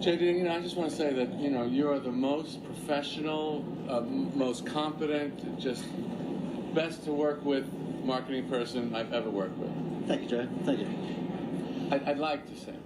JD, I just want to say that, you are the most professional, most competent, just best to work with marketing person I've ever worked with. Thank you, Joe. Thank you. I'd like to say that.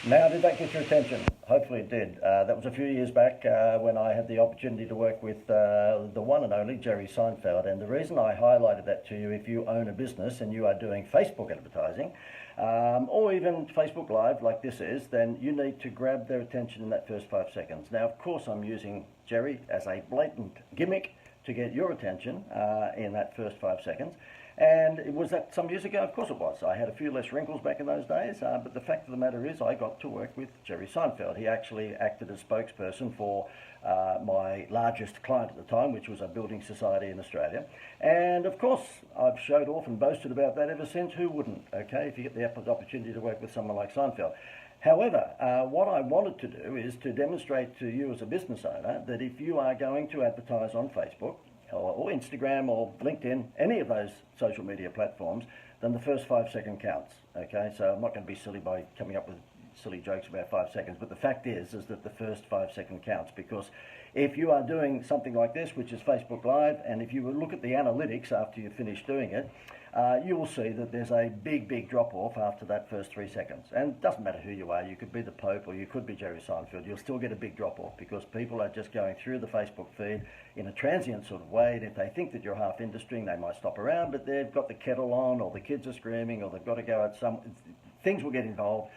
Now, did that get your attention? Hopefully it did. That was a few years back when I had the opportunity to work with the one and only Jerry Seinfeld. And the reason I highlighted that to you, if you own a business and you are doing Facebook advertising, or even Facebook Live like this is, then you need to grab their attention in that first 5 seconds. Now, of course, I'm using Jerry as a blatant gimmick to get your attention in that first 5 seconds. And was that some years ago? Of course it was. I had a few less wrinkles back in those days, but the fact of the matter is I got to work with Jerry Seinfeld. He actually acted as spokesperson for my largest client at the time, which was a building society in Australia. And of course, I've showed off and boasted about that ever since. Who wouldn't, okay, if you get the opportunity to work with someone like Seinfeld. However, what I wanted to do is to demonstrate to you as a business owner that if you are going to advertise on Facebook, or Instagram or LinkedIn, any of those social media platforms, then the first 5 second counts. Okay, so I'm not going to be silly by coming up with silly jokes about 5 seconds, but the fact is that the first 5 second counts, because if you are doing something like this, which is Facebook Live, and if you look at the analytics after you finish doing it, you will see that there's a big drop-off after that first 3 seconds. And it doesn't matter who you are, you could be the Pope or you could be Jerry Seinfeld, you'll still get a big drop-off because people are just going through the Facebook feed in a transient sort of way. And if they think that you're half industry, they might stop around, but they've got the kettle on, or the kids are screaming, or they've got to go at some... Things will get involved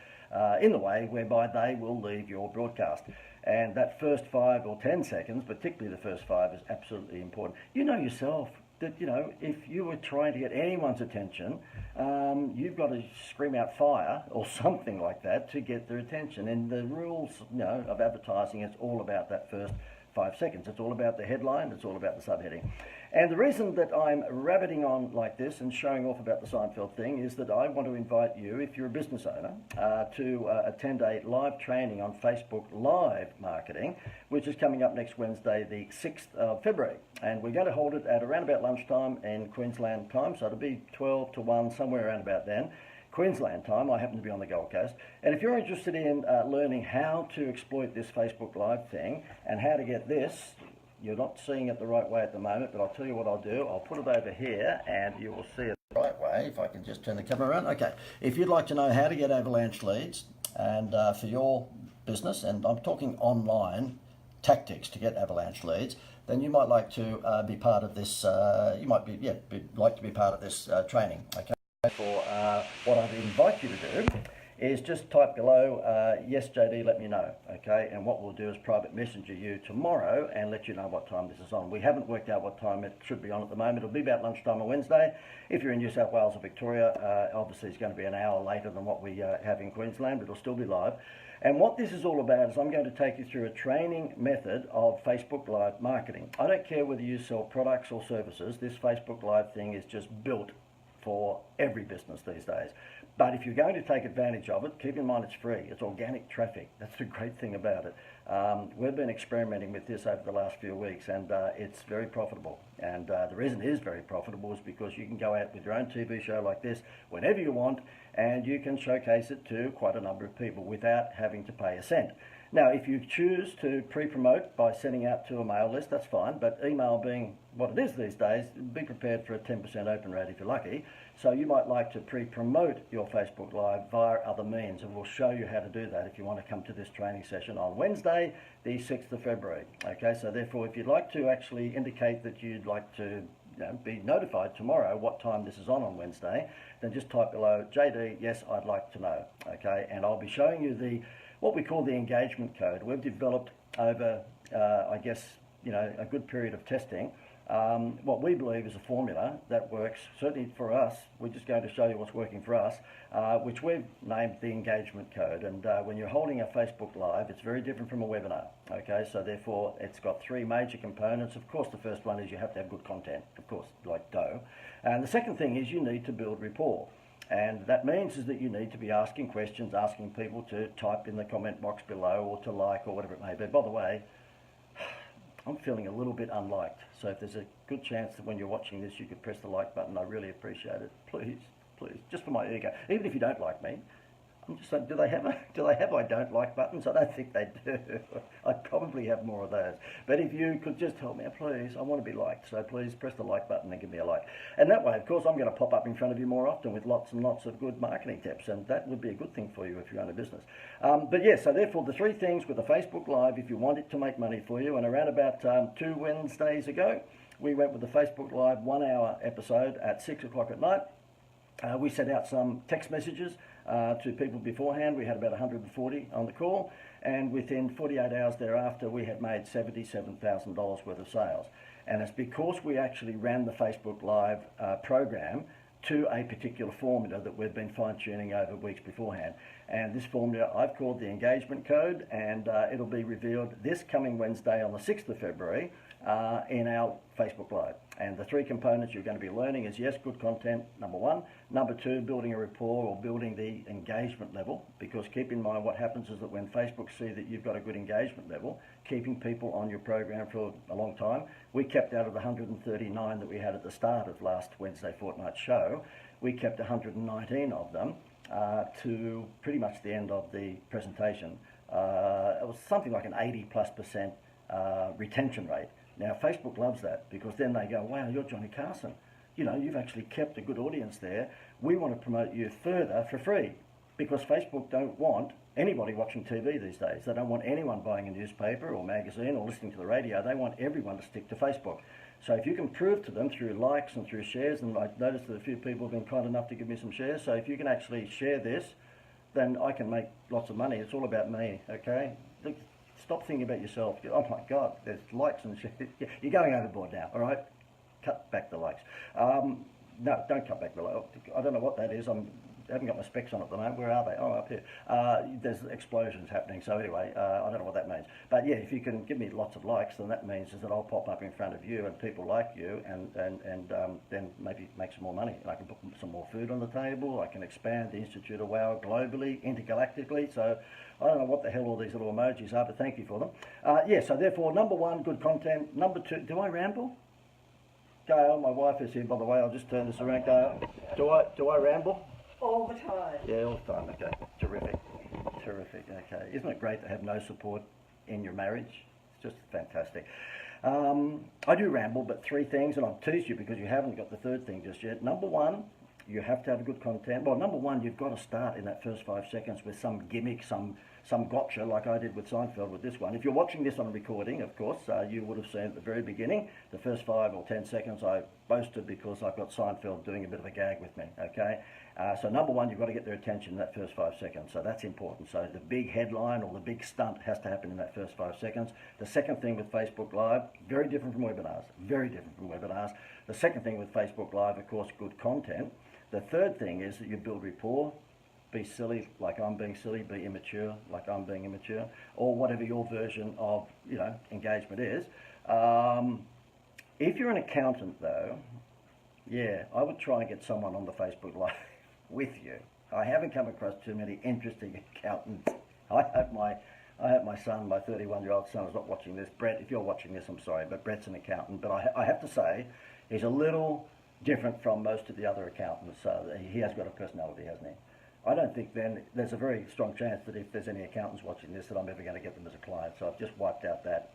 in the way whereby they will leave your broadcast. And that first 5 or 10 seconds, particularly the first 5, is absolutely important. You know yourself that, if you were trying to get anyone's attention, you've got to scream out fire or something like that to get their attention. And the rules, of advertising, it's all about that first 5 seconds. It's all about the headline, it's all about the subheading. And the reason that I'm rabbiting on like this and showing off about the Seinfeld thing is that I want to invite you, if you're a business owner, to attend a live training on Facebook Live marketing, which is coming up next Wednesday, the 6th of February. And we're going to hold it at around about lunchtime in Queensland time, so it'll be 12 to 1, somewhere around about then. Queensland time. I happen to be on the Gold Coast. And if you're interested in learning how to exploit this Facebook Live thing and how to get this, you're not seeing it the right way at the moment, but I'll tell you what I'll do. I'll put it over here and you will see it the right way. If I can just turn the camera around. Okay. If you'd like to know how to get avalanche leads and for your business, and I'm talking online tactics to get avalanche leads, then you might like to be part of this. You might like to be part of this training. Okay. For what I'd invite you to do is just type below, yes JD, let me know, okay? And what we'll do is private messenger you tomorrow and let you know what time this is on. We haven't worked out what time it should be on at the moment. It'll be about lunchtime on Wednesday. If you're in New South Wales or Victoria, obviously it's going to be an hour later than what we have in Queensland, but it'll still be live. And what this is all about is I'm going to take you through a training method of Facebook Live marketing. I don't care whether you sell products or services, this Facebook Live thing is just built for every business these days. But if you're going to take advantage of it, keep in mind it's free. It's organic traffic. That's the great thing about it. We've been experimenting with this over the last few weeks, and it's very profitable. And the reason it is very profitable is because you can go out with your own TV show like this whenever you want, and you can showcase it to quite a number of people without having to pay a cent. Now, if you choose to pre-promote by sending out to a mail list, that's fine, but email being what it is these days, be prepared for a 10% open rate if you're lucky. So you might like to pre-promote your Facebook Live via other means, and we'll show you how to do that if you want to come to this training session on Wednesday, the 6th of February. Okay, so therefore, if you'd like to actually indicate that you'd like to be notified tomorrow what time this is on Wednesday, then just type below, JD, yes, I'd like to know. Okay, and I'll be showing you what we call the engagement code. We've developed over, I guess, a good period of testing, what we believe is a formula that works, certainly for us. We're just going to show you what's working for us, which we've named the engagement code. And when you're holding a Facebook Live, it's very different from a webinar. Okay, so therefore it's got 3 major components. Of course, the first one is you have to have good content, of course, like dough. And the second thing is you need to build rapport. And that means is that you need to be asking questions, asking people to type in the comment box below or to like or whatever it may be. By the way, I'm feeling a little bit unliked. So if there's a good chance that when you're watching this, you could press the like button, I really appreciate it. Please, please, just for my ego. Even if you don't like me, I'm just saying, do they have I don't like buttons? I don't think they do. I'd probably have more of those. But if you could just help me, please, I want to be liked. So please press the like button and give me a like. And that way, of course, I'm going to pop up in front of you more often with lots and lots of good marketing tips. And that would be a good thing for you if you own a business. But yeah, so therefore the three things with the Facebook Live, if you want it to make money for you, and around about 2 Wednesdays ago, we went with the Facebook Live 1 hour episode at 6 o'clock at night. We sent out some text messages to people beforehand. We had about 140 on the call, and within 48 hours thereafter, we had made $77,000 worth of sales. And it's because we actually ran the Facebook Live program to a particular formula that we've been fine-tuning over weeks beforehand. And this formula I've called the engagement code, and it'll be revealed this coming Wednesday on the 6th of February in our Facebook Live. And the three components you're going to be learning is, yes, good content, number one. Number two, building a rapport or building the engagement level, because keep in mind what happens is that when Facebook see that you've got a good engagement level, keeping people on your program for a long time. We kept out of the 139 that we had at the start of last Wednesday fortnight show, we kept 119 of them to pretty much the end of the presentation. It was something like an 80+% retention rate. Now, Facebook loves that because then they go, wow, you're Johnny Carson. You know, you've actually kept a good audience there. We want to promote you further for free because Facebook don't want anybody watching TV these days. They don't want anyone buying a newspaper or magazine or listening to the radio. They want everyone to stick to Facebook. So if you can prove to them through likes and through shares, and I've noticed that a few people have been kind enough to give me some shares, so if you can actually share this, then I can make lots of money. It's all about me, okay? Stop thinking about yourself. Oh my God, there's likes and shares. You're going overboard now, all right? Cut back the likes. No, don't cut back the likes. I don't know what that is. I haven't got my specs on at the moment. Where are they? Oh, up here. There's explosions happening. So anyway, I don't know what that means. But yeah, if you can give me lots of likes, then that means is that I'll pop up in front of you and people like you, and then maybe make some more money. And I can put some more food on the table. I can expand the Institute of Wow globally, intergalactically. So I don't know what the hell all these little emojis are, but thank you for them. Yeah, so therefore, number one, good content. Number two, do I ramble? Gail, my wife is here, by the way. I'll just turn this around. Gail, do I ramble? All the time. Yeah, all the time. Okay, terrific, terrific. Okay, isn't it great to have no support in your marriage? It's just fantastic. I do ramble, but three things, and I'll tease you because you haven't got the third thing just yet. Number one, you have to have good content. Well, number one, you've got to start in that first 5 seconds with some gimmick, some gotcha, like I did with Seinfeld with this one. If you're watching this on recording, of course, you would have seen at the very beginning, the first 5 or 10 seconds I boasted because I've got Seinfeld doing a bit of a gag with me, okay? So number one, you've got to get their attention in that first 5 seconds, so that's important. So the big headline or the big stunt has to happen in that first 5 seconds. The second thing with Facebook Live, very different from webinars, very different from webinars. The second thing with Facebook Live, of course, good content. The third thing is that you build rapport. Be silly like I'm being silly, be immature like I'm being immature, or whatever your version of, you know, engagement is. If you're an accountant though, yeah, I would try and get someone on the Facebook Live with you. I haven't come across too many interesting accountants. I hope my son, my 31-year-old son, is not watching this. Brett, if you're watching this, I'm sorry, but Brett's an accountant. But I have to say, he's a little different from most of the other accountants. He has got a personality, hasn't he? I don't think then there's a very strong chance that if there's any accountants watching this that I'm ever going to get them as a client. So I've just wiped out that.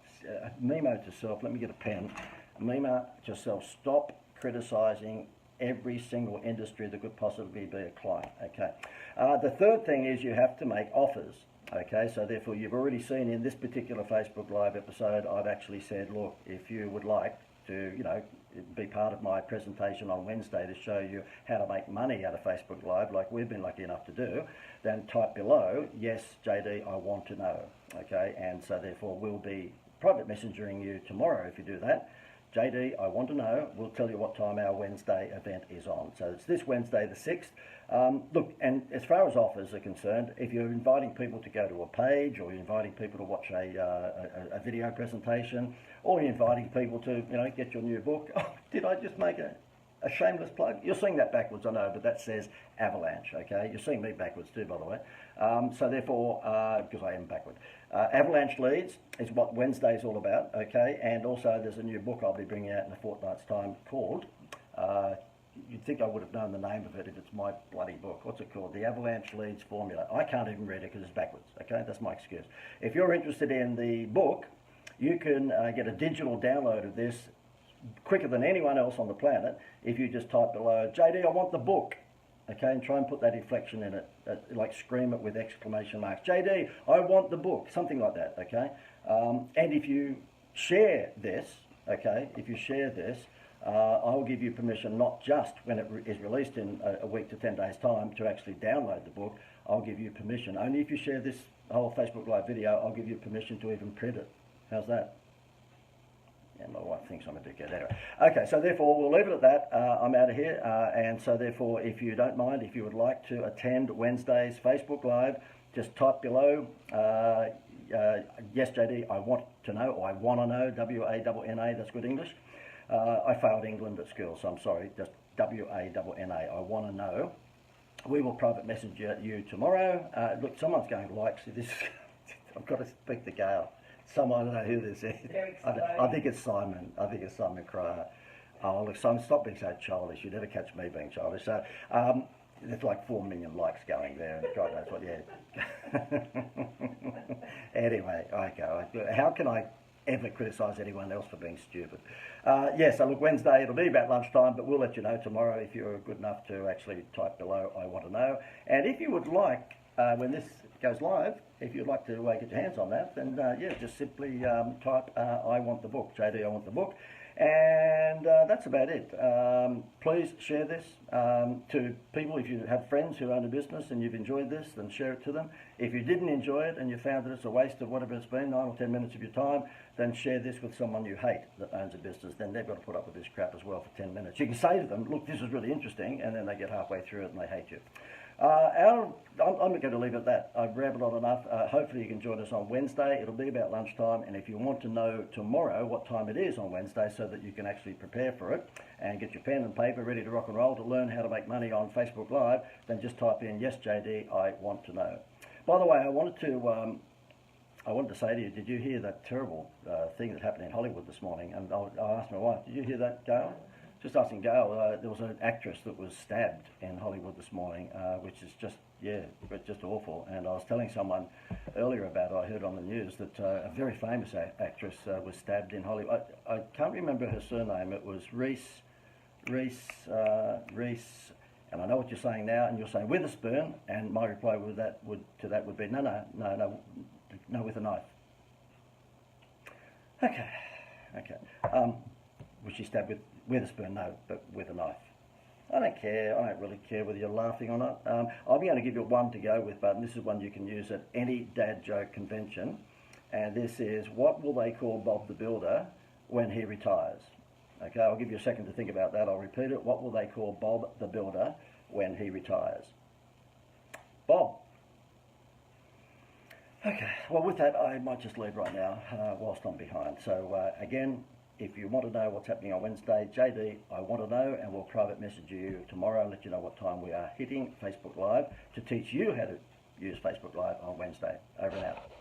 Memo to self, let me get a pen. Memo to self, stop criticising every single industry that could possibly be a client, okay? The third thing is you have to make offers, okay? So therefore you've already seen in this particular Facebook Live episode, I've actually said, look, if you would like to, you know, be part of my presentation on Wednesday to show you how to make money out of Facebook Live, like we've been lucky enough to do, then type below, yes, JD, I want to know, okay? And so therefore we'll be private messaging you tomorrow if you do that. JD, I want to know. We'll tell you what time our Wednesday event is on. So it's this Wednesday the 6th. Look, and as far as offers are concerned, if you're inviting people to go to a page, or you're inviting people to watch a video presentation, or you're inviting people to, you know, get your new book. Oh, did I just make a shameless plug? You're seeing that backwards, I know, but that says Avalanche, okay? You're seeing me backwards too, by the way. So therefore, because I am backward. Avalanche Leads is what Wednesday's all about, okay? And also there's a new book I'll be bringing out in a fortnight's time called, you'd think I would have known the name of it if it's my bloody book. What's it called? The Avalanche Leads Formula. I can't even read it because it's backwards. Okay, that's my excuse. If you're interested in the book, you can get a digital download of this quicker than anyone else on the planet if you just type below, JD, I want the book. Okay, and try and put that inflection in it, like scream it with exclamation marks. JD, I want the book, something like that, okay? And if you share this, okay, if you share this, I'll give you permission not just when it is released in a week to 10 days time to actually download the book. I'll give you permission. Only if you share this whole Facebook Live video, I'll give you permission to even print it. How's that? Yeah, my wife thinks I'm a dickhead anyway. Okay, so therefore we'll leave it at that. I'm out of here, and so therefore, if you don't mind, if you would like to attend Wednesday's Facebook Live, just type below, yes, JD, I want to know, or I want to know, W-A-N-N-A, that's good English. I failed England at school, so I'm sorry, just W-A-N-N-A, I want to know. We will private message you tomorrow. Look, someone's going likes this. I've got to speak to Gail. Someone, I don't know who this is. I think it's Simon. I think it's Simon Cryer. Oh, look, Simon, stop being so childish. You never catch me being childish. So there's like 4 million likes going there, and God knows what, yeah. Anyway, okay. How can I ever criticise anyone else for being stupid? Yeah, so look, Wednesday, it'll be about lunchtime, but we'll let you know tomorrow if you're good enough to actually type below, I want to know. And if you would like, when this goes live, if you'd like to get your hands on that, then yeah, just simply type I want the book, JD, I want the book. And that's about it. Please share this to people. If you have friends who own a business and you've enjoyed this, then share it to them. If you didn't enjoy it and you found that it's a waste of whatever it's been, 9 or 10 minutes of your time, then share this with someone you hate that owns a business. Then they've got to put up with this crap as well for 10 minutes. You can say to them, look, this is really interesting, and then they get halfway through it and they hate you. I'm going to leave it at that. I've rambled on enough. Hopefully you can join us on Wednesday. It'll be about lunchtime, and if you want to know tomorrow what time it is on Wednesday so that you can actually prepare for it and get your pen and paper ready to rock and roll to learn how to make money on Facebook Live, then just type in, yes, JD, I want to know. By the way, I wanted to say to you, did you hear that terrible thing that happened in Hollywood this morning? And I asked my wife, did you hear that, Gail? Just asking Gail, there was an actress that was stabbed in Hollywood this morning, which is just, yeah, just awful. And I was telling someone earlier about it, I heard on the news that a very famous actress was stabbed in Hollywood. I can't remember her surname. It was Reese, and I know what you're saying now, and you're saying Witherspoon, and my reply to that would be, no, with a knife. Okay. Was she stabbed with Witherspoon? No, but with a knife. I don't care. I don't really care whether you're laughing or not. I'm going to give you one to go with, but this is one you can use at any dad joke convention. And this is, what will they call Bob the Builder when he retires? Okay, I'll give you a second to think about that. I'll repeat it. What will they call Bob the Builder when he retires? Bob. Okay, well with that, I might just leave right now whilst I'm behind. So again, if you want to know what's happening on Wednesday, JD, I want to know, and we'll private message you tomorrow and let you know what time we are hitting Facebook Live to teach you how to use Facebook Live on Wednesday. Over and out.